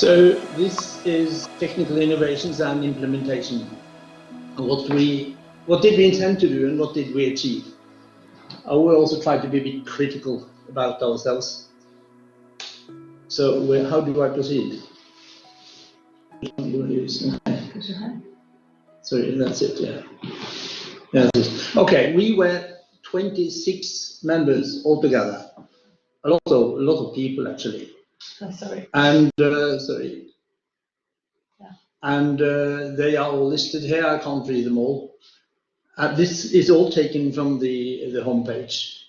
So this is technical innovations and implementation. What did we intend to do and what did we achieve? I will also try to be a bit critical about ourselves. So how do I proceed? Sorry, that's it, yeah. Okay, we were 26 members altogether. A lot of people actually. Oh, sorry. And sorry. Yeah. And they are all listed here. I can't read them all. This is all taken from the homepage.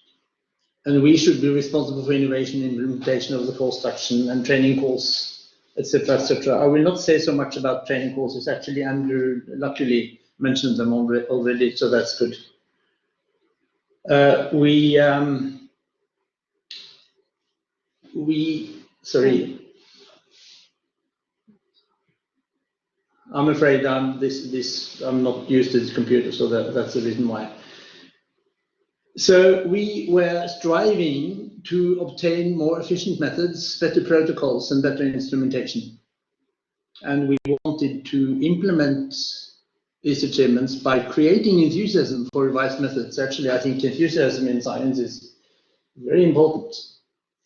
And we should be responsible for innovation and implementation of the course structure and training course, etc., etc. I will not say so much about training courses. Actually, Andrew luckily mentioned them already, so that's good. Sorry. I'm afraid I'm not used to this computer, so that's the reason why. So we were striving to obtain more efficient methods, better protocols, and better instrumentation. And we wanted to implement these achievements by creating enthusiasm for revised methods. Actually, I think enthusiasm in science is very important.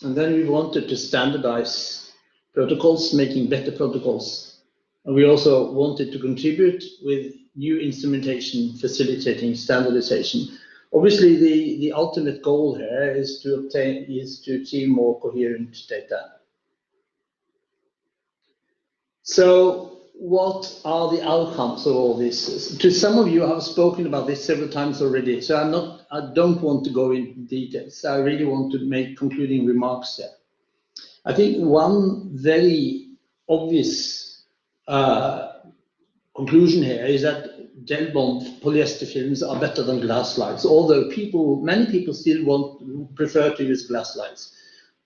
And then we wanted to standardize protocols, making better protocols. And we also wanted to contribute with new instrumentation, facilitating standardization. Obviously, the ultimate goal here is to achieve more coherent data. So, what are the outcomes of all this? To some of you, I have spoken about this several times already, so I don't want to go into details. I really want to make concluding remarks there. I think one very obvious conclusion here is that gel bond polyester films are better than glass slides, although many people still prefer to use glass slides.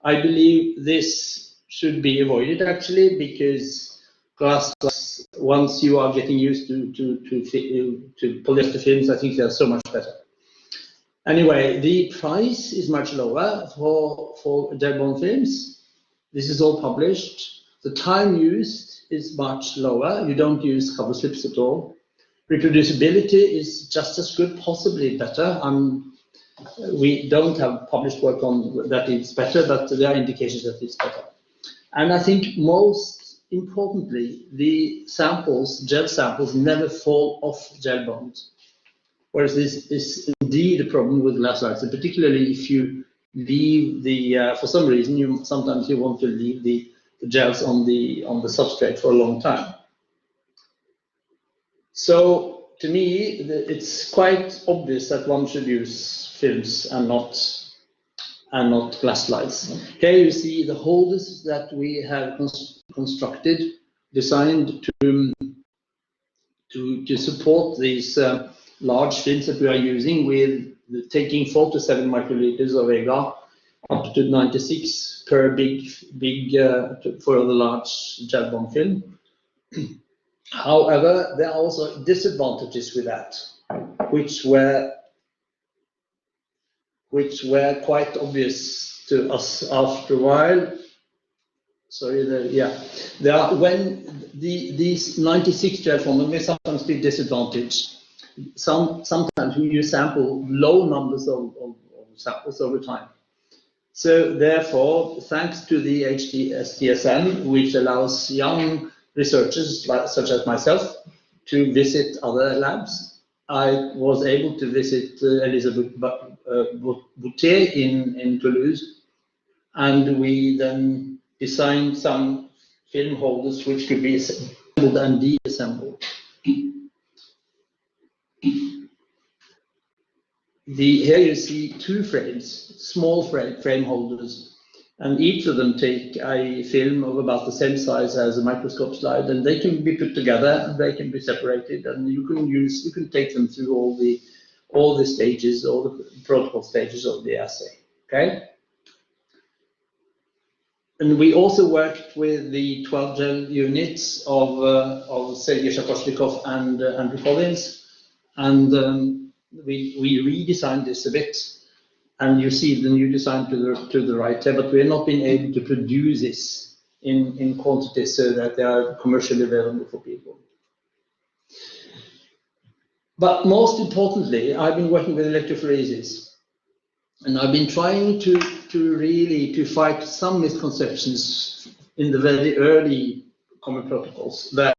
I believe this should be avoided actually, because glass slides, once you are getting used to polyester films, I think they are so much better. Anyway, the price is much lower for gel bond films. This is all published. The time used is much lower. You don't use cover slips at all. Reproducibility is just as good, possibly better. We don't have published work on that it's better, but there are indications that it's better. And I think most importantly, the gel samples, never fall off gel bonds. Whereas this is indeed a problem with glass slides, and particularly if you leave for some reason, sometimes you want to leave the gels on the substrate for a long time. So to me, it's quite obvious that one should use films and not glass slides. Here you see the holders that we have constructed, designed to support these large films that we are using, with taking 4 to 7 microliters of agar, up to 96 per big for the large gel bond film. However, there are also disadvantages with that, which were quite obvious to us after a while. Sorry, there are, when these 96 gel forms may sometimes be disadvantaged. Sometimes you sample low numbers of samples over time. So therefore, thanks to the HDSTSN, which allows young researchers such as myself to visit other labs, I was able to visit Elisabeth Boutier in Toulouse, and we then designed some film holders which could be assembled and deassembled. Here you see 2 frames, small frame holders, and each of them take a film of about the same size as a microscope slide, and they can be put together, and they can be separated, and you can take them through all the stages, all the protocol stages of the assay. Okay. And we also worked with the 12 gel units of Sergei Shaposhnikov and Andrew Collins, and we redesigned this a bit, and you see the new design to the right there, but we have not been able to produce this in quantities so that they are commercially available for people. But most importantly, I've been working with electrophoresis, and I've been trying to really fight some misconceptions in the very early common protocols that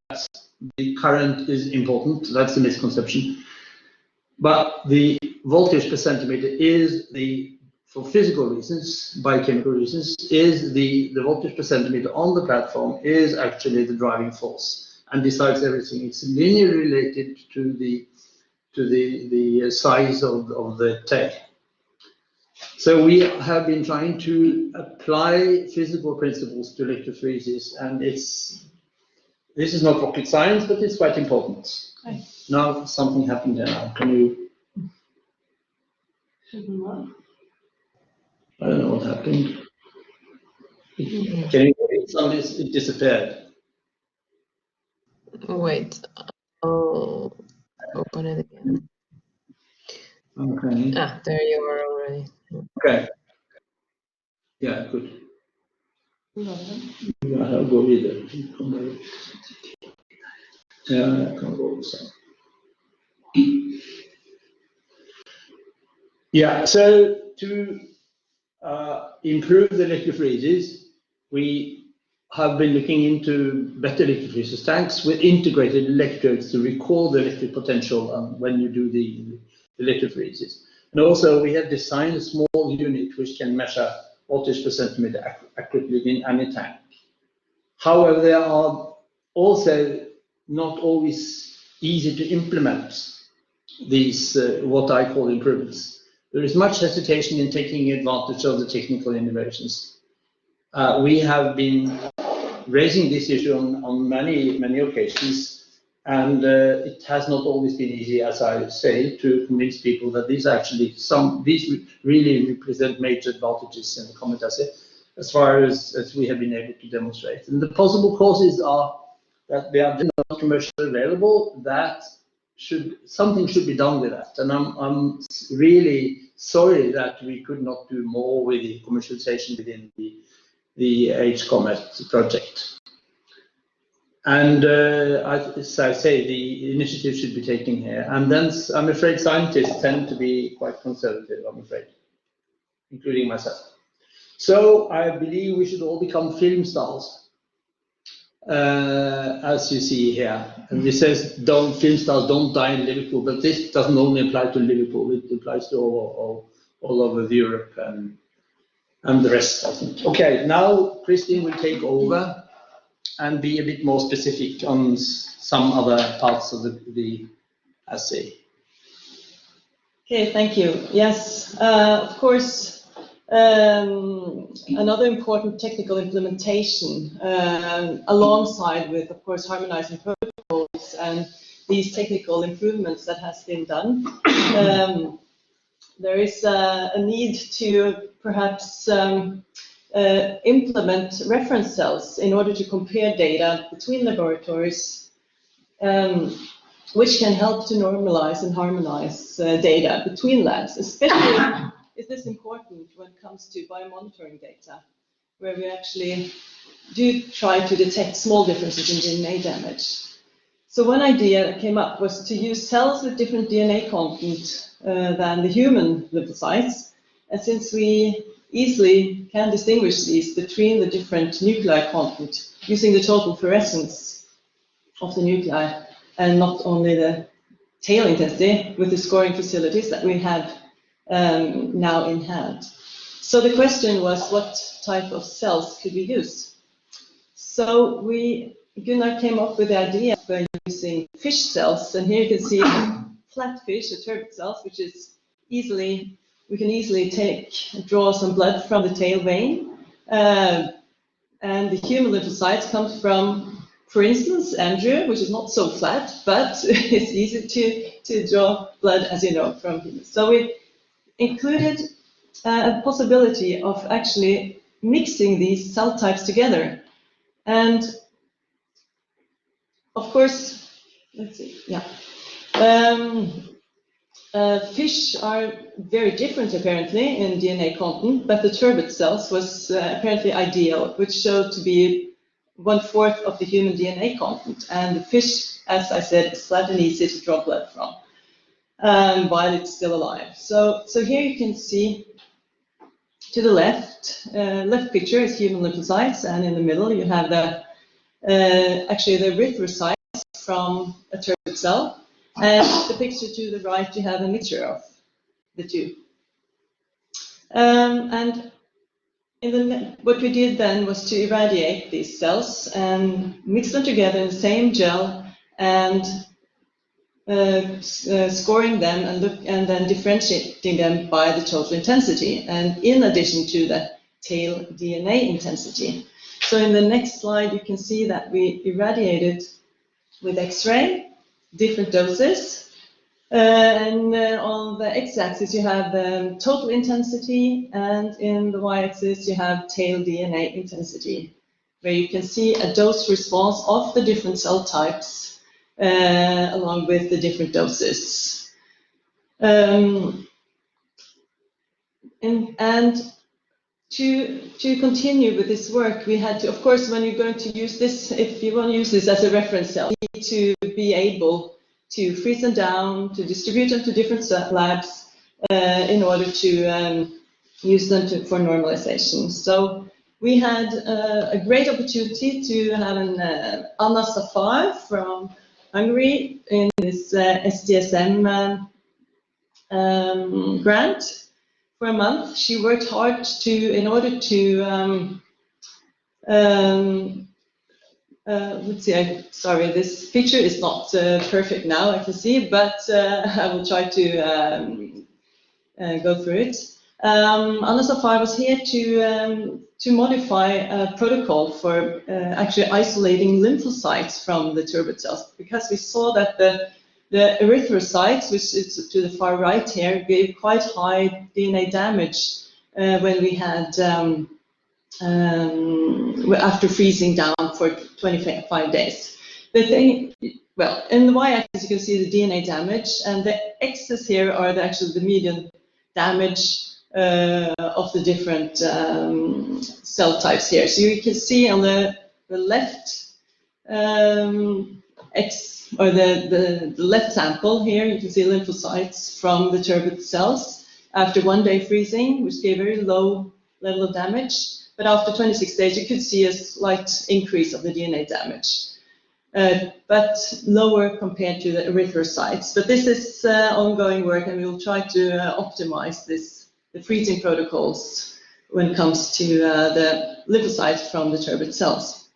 the current is important. That's a misconception. But the voltage per centimeter is for physical reasons, biochemical reasons, is the voltage per centimeter on the platform is actually the driving force. And besides everything, it's linearly related to the size of the tail. So we have been trying to apply physical principles to electrophoresis, and this is not rocket science, but it's quite important. Okay. Now something happened there. Can you? I don't know what happened. Can you suddenly it disappeared? Wait, I'll open it again. Okay. Ah, there you are already. Okay. Yeah, good. Yeah, I'll go with it. Yeah, I can go with some. Yeah, so to improve the electrophoresis, we have been looking into better electrophoresis tanks with integrated electrodes to record the electric potential when you do the electrophoresis. And also we have designed a small unit which can measure voltage per centimeter accurately in any tank. However, there are also not always easy to implement these, what I call improvements. There is much hesitation in taking advantage of the technical innovations. We have been raising this issue on many occasions, and it has not always been easy, as I say, to convince people that these really represent major advantages in the COMET assay, as far as we have been able to demonstrate. And the possible causes are that they are not commercially available, that something should be done with that. And I'm really sorry that we could not do more with the commercialization within the hCOMET project. And as I say, the initiative should be taken here. And then I'm afraid scientists tend to be quite conservative, I'm afraid, including myself. So I believe we should all become film stars, as you see here. And this says, film stars don't die in Liverpool, but this doesn't only apply to Liverpool, it applies to all over Europe and the rest, I think. Okay, now Kristine will take over and be a bit more specific on some other parts of the assay. Okay, thank you. Yes, of course, another important technical implementation alongside with, of course, harmonizing protocols and these technical improvements that has been done. There is a need to perhaps implement reference cells in order to compare data between laboratories, which can help to normalize and harmonize data between labs. Especially is this important when it comes to biomonitoring data, where we actually do try to detect small differences in DNA damage. So one idea that came up was to use cells with different DNA content than the human lymphocytes, and since we easily can distinguish these between the different nuclei content using the total fluorescence of the nuclei and not only the tail intensity with the scoring facilities that we have now in hand. So the question was, what type of cells could we use? So Gunnar came up with the idea of using fish cells, and here you can see flat fish, the turbid cells, which is we can easily draw some blood from the tail vein, and the human lymphocytes come from, for instance, Andrew, which is not so flat, but it's easy to draw blood, as you know, from humans. So we included a possibility of actually mixing these cell types together, and of course, let's see, yeah. Fish are very different apparently in DNA content, but the turbid cells was apparently ideal, which showed to be 1/4 of the human DNA content. And the fish, as I said, is flat and easy to draw blood from while it's still alive. So here you can see to the left picture is human lymphocytes, and in the middle you have the actually the erythrocytes from a turbid cell. And the picture to the right, you have a mixture of the two. And what we did then was to irradiate these cells and mix them together in the same gel and scoring them and then differentiating them by the total intensity, and in addition to the tail DNA intensity. So in the next slide, you can see that we irradiated with X-ray, different doses. And on the x-axis you have the total intensity, and in the y-axis you have tail DNA intensity, where you can see a dose response of the different cell types along with the different doses. And to continue with this work, we had to, of course, when you're going to use this, if you want to use this as a reference cell, you need to be able to freeze them down, to distribute them to different labs in order to use them for normalization. So we had a great opportunity to have an Anna Safar from Hungary in this STSM grant for a month. She worked hard in order to let's see, sorry, this picture is not perfect now, I can see, but I will try to go through it. Anna Safar was here to modify a protocol for actually isolating lymphocytes from the turbid cells, because we saw that the erythrocytes, which is to the far right here, gave quite high DNA damage when we had after freezing down for 25 days. The thing, well, in the y-axis you can see the DNA damage, and the x's here are actually the median damage of the different cell types here. So you can see on the left x, or the left sample here, you can see lymphocytes from the turbid cells after 1 day freezing, which gave very low level of damage. But after 26 days, you could see a slight increase of the DNA damage, but lower compared to the erythrocytes. But this is ongoing work, and we will try to optimize the freezing protocols when it comes to the lymphocytes from the turbid cells.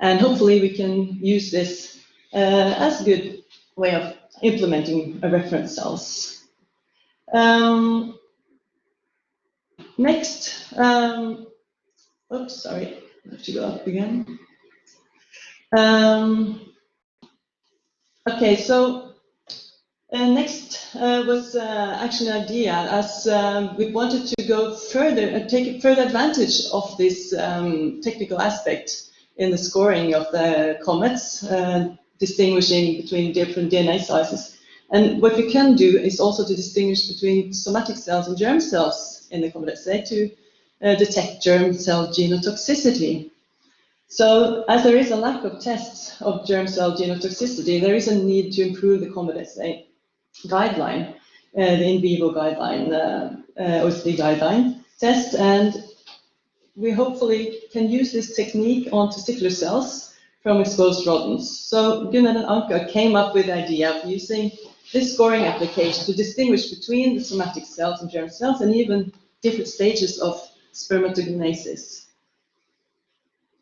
And hopefully we can use this as a good way of implementing reference cells. Next, oops, sorry, I have to go up again. Okay, so next was actually an idea, as we wanted to go further and take further advantage of this technical aspect in the scoring of the comets, distinguishing between different DNA sizes. And what we can do is also to distinguish between somatic cells and germ cells in the comet assay to detect germ cell genotoxicity. So, as there is a lack of tests of germ cell genotoxicity, there is a need to improve the comet assay guideline, the in vivo guideline, OSD guideline test, and we hopefully can use this technique on testicular cells from exposed rodents. So Gunnar and Anka came up with the idea of using this scoring application to distinguish between the somatic cells and germ cells, and even different stages of spermatogenesis.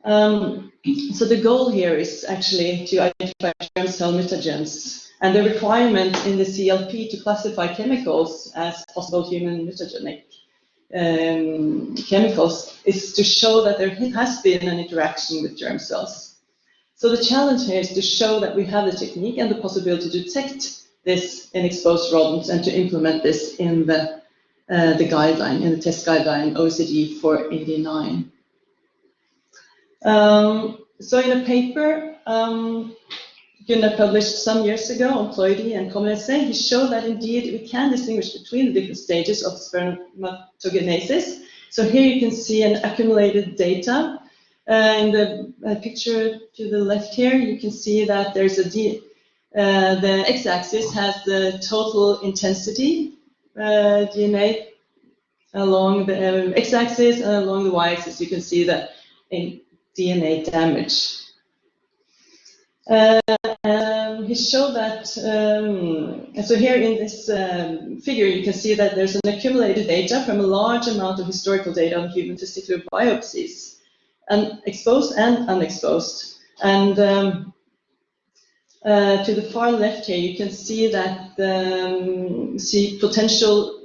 So the goal here is actually to identify germ cell mutagens, and the requirement in the CLP to classify chemicals as possible human mutagenic chemicals is to show that there has been an interaction with germ cells. So the challenge here is to show that we have the technique and the possibility to detect this in exposed rodents and to implement this in the guideline, in the test guideline OECD 489. So in a paper Gunnar published some years ago on ploidy and comet assay, he showed that indeed we can distinguish between the different stages of spermatogenesis. So here you can see an accumulated data In the picture to the left here, you can see that there's the x-axis has the total intensity DNA along the x-axis, and along the y-axis you can see the DNA damage. He showed that, so here in this figure you can see that there's an accumulated data from a large amount of historical data on human testicular biopsies, and exposed and unexposed. And to the far left here you can see that potential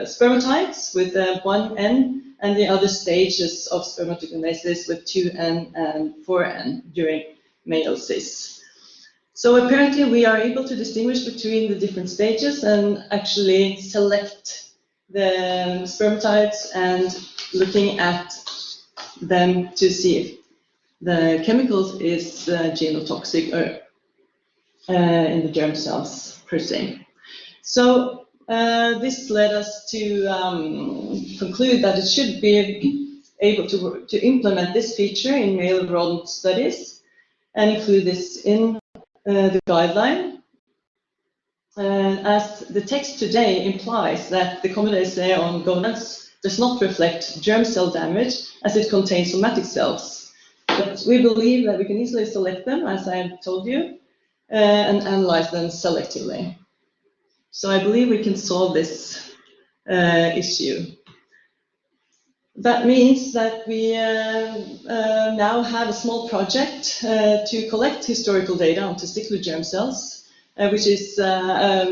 spermatides with 1N, and the other stages of spermatogenesis with 2N and 4N during meiosis. So apparently we are able to distinguish between the different stages and actually select the spermatides and looking at them to see if the chemicals is genotoxic or in the germ cells per se. So this led us to conclude that it should be able to implement this feature in male rodent studies and include this in the guideline, as the text today implies that the comet assay on gonads does not reflect germ cell damage as it contains somatic cells. But we believe that we can easily select them, as I have told you, and analyze them selectively. So I believe we can solve this issue. That means that we now have a small project to collect historical data on testicular germ cells, which is a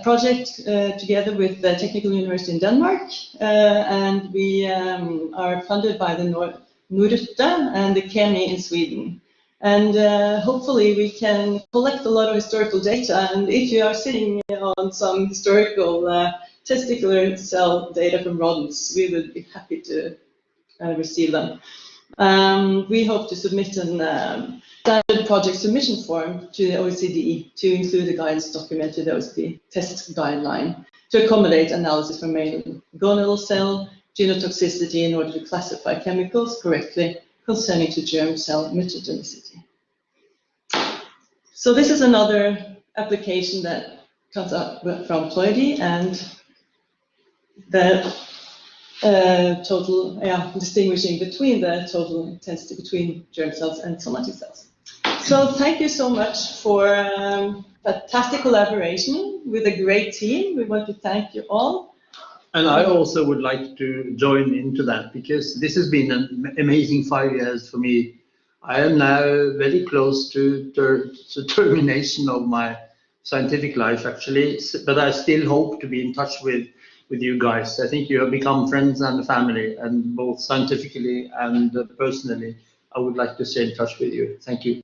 project together with the Technical University in Denmark, and we are funded by the Norrte and the Kemi in Sweden. And hopefully we can collect a lot of historical data, and if you are sitting on some historical testicular cell data from rodents, we would be happy to receive them. We hope to submit a standard project submission form to the OECD to include a guidance document to the OECD test guideline to accommodate analysis from male gonadal cell genotoxicity in order to classify chemicals correctly concerning to germ cell mutagenicity. So this is another application that comes up from ploidy and the total, distinguishing between the total intensity between germ cells and somatic cells. So thank you so much for fantastic collaboration with a great team. We want to thank you all. And I also would like to join into that, because this has been an amazing 5 years for me. I am now very close to termination of my scientific life, actually, but I still hope to be in touch with you guys. I think you have become friends and family, and both scientifically and personally, I would like to stay in touch with you. Thank you.